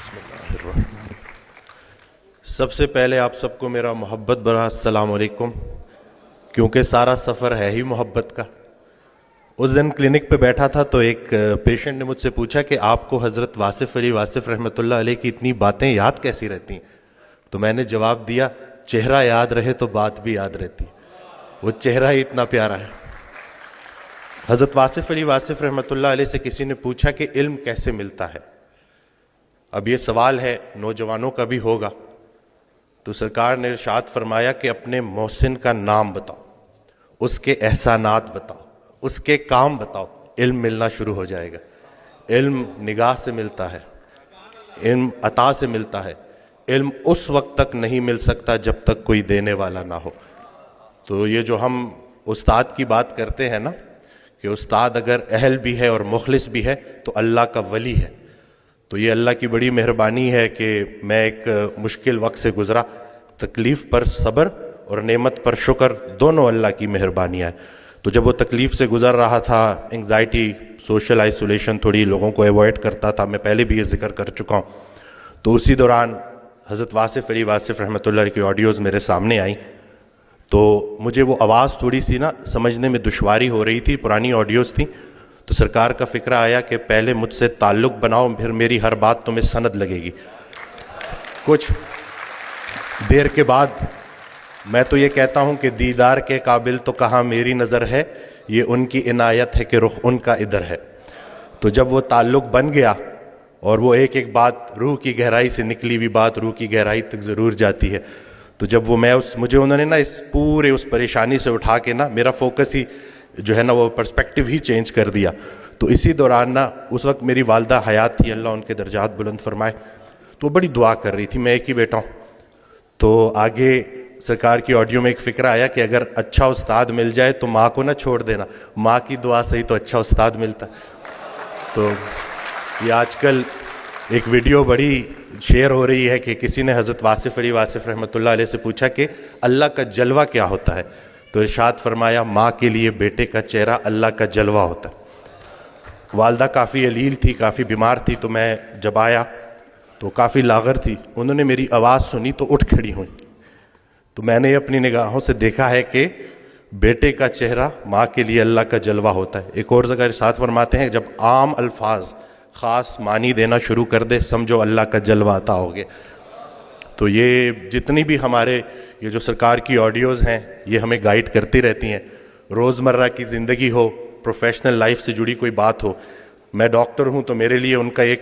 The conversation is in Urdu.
بسم اللہ الرحمن۔ سب سے پہلے آپ سب کو میرا محبت بھرا السلام علیکم، کیونکہ سارا سفر ہے ہی محبت کا۔ اس دن کلینک پہ بیٹھا تھا تو ایک پیشنٹ نے مجھ سے پوچھا کہ آپ کو حضرت واصف علی واصف رحمۃ اللہ علیہ کی اتنی باتیں یاد کیسی رہتی ہیں؟ تو میں نے جواب دیا، چہرہ یاد رہے تو بات بھی یاد رہتی ہے، وہ چہرہ ہی اتنا پیارا ہے۔ حضرت واصف علی واصف رحمۃ اللہ علیہ سے کسی نے پوچھا کہ علم کیسے ملتا ہے؟ اب یہ سوال ہے نوجوانوں کا بھی ہوگا، تو سرکار نے ارشاد فرمایا کہ اپنے محسن کا نام بتاؤ، اس کے احسانات بتاؤ، اس کے کام بتاؤ، علم ملنا شروع ہو جائے گا۔ علم نگاہ سے ملتا ہے، علم عطا سے ملتا ہے، علم اس وقت تک نہیں مل سکتا جب تک کوئی دینے والا نہ ہو۔ تو یہ جو ہم استاد کی بات کرتے ہیں نا کہ استاد اگر اہل بھی ہے اور مخلص بھی ہے تو اللہ کا ولی ہے، تو یہ اللہ کی بڑی مہربانی ہے کہ میں ایک مشکل وقت سے گزرا، تکلیف پر صبر اور نعمت پر شکر دونوں اللہ کی مہربانیاں ہیں۔ تو جب وہ تکلیف سے گزر رہا تھا، انگزائٹی، سوشل آئسولیشن، تھوڑی لوگوں کو ایوائڈ کرتا تھا، میں پہلے بھی یہ ذکر کر چکا ہوں، تو اسی دوران حضرت واصف علی واصف رحمۃ اللہ علیہ کی آڈیوز میرے سامنے آئیں، تو مجھے وہ آواز تھوڑی سی نا سمجھنے میں دشواری ہو رہی تھی، پرانی آڈیوز تھیں، تو سرکار کا فکرہ آیا کہ پہلے مجھ سے تعلق بناؤ، پھر میری ہر بات تمہیں سند لگے گی۔ کچھ دیر کے بعد میں تو یہ کہتا ہوں کہ دیدار کے قابل تو کہاں میری نظر ہے، یہ ان کی عنایت ہے کہ رخ ان کا ادھر ہے۔ تو جب وہ تعلق بن گیا اور وہ ایک ایک بات روح کی گہرائی سے نکلی ہوئی بات روح کی گہرائی تک ضرور جاتی ہے، تو جب وہ مجھے انہوں نے نا اس پورے اس پریشانی سے اٹھا کے نا میرا فوکس ہی جو ہے نا وہ پرسپیکٹیو ہی چینج کر دیا۔ تو اسی دوران نا اس وقت میری والدہ حیات تھی، اللہ ان کے درجات بلند فرمائے، تو وہ بڑی دعا کر رہی تھی، میں ایک ہی بیٹا ہوں۔ تو آگے سرکار کی آڈیو میں ایک فکرہ آیا کہ اگر اچھا استاد مل جائے تو ماں کو نہ چھوڑ دینا، ماں کی دعا سے ہی تو اچھا استاد ملتا۔ تو یہ آج کل ایک ویڈیو بڑی شیئر ہو رہی ہے کہ کسی نے حضرت واصف علی واصف رحمۃ اللہ علیہ سے پوچھا کہ اللہ کا جلوہ کیا ہوتا ہے؟ تو ارشاد فرمایا، ماں کے لیے بیٹے کا چہرہ اللہ کا جلوہ ہوتا ہے۔ والدہ کافی علیل تھی، کافی بیمار تھی، تو میں جب آیا تو کافی لاغر تھی، انہوں نے میری آواز سنی تو اٹھ کھڑی ہوئی، تو میں نے اپنی نگاہوں سے دیکھا ہے کہ بیٹے کا چہرہ ماں کے لیے اللہ کا جلوہ ہوتا ہے۔ ایک اور جگہ ارشاد فرماتے ہیں، جب عام الفاظ خاص معنی دینا شروع کر دے سمجھو اللہ کا جلوہ عطا ہو گیا۔ تو یہ جتنی بھی ہمارے یہ جو سرکار کی آڈیوز ہیں یہ ہمیں گائیڈ کرتی رہتی ہیں، روزمرہ کی زندگی ہو، پروفیشنل لائف سے جڑی کوئی بات ہو۔ میں ڈاکٹر ہوں تو میرے لیے ان کا ایک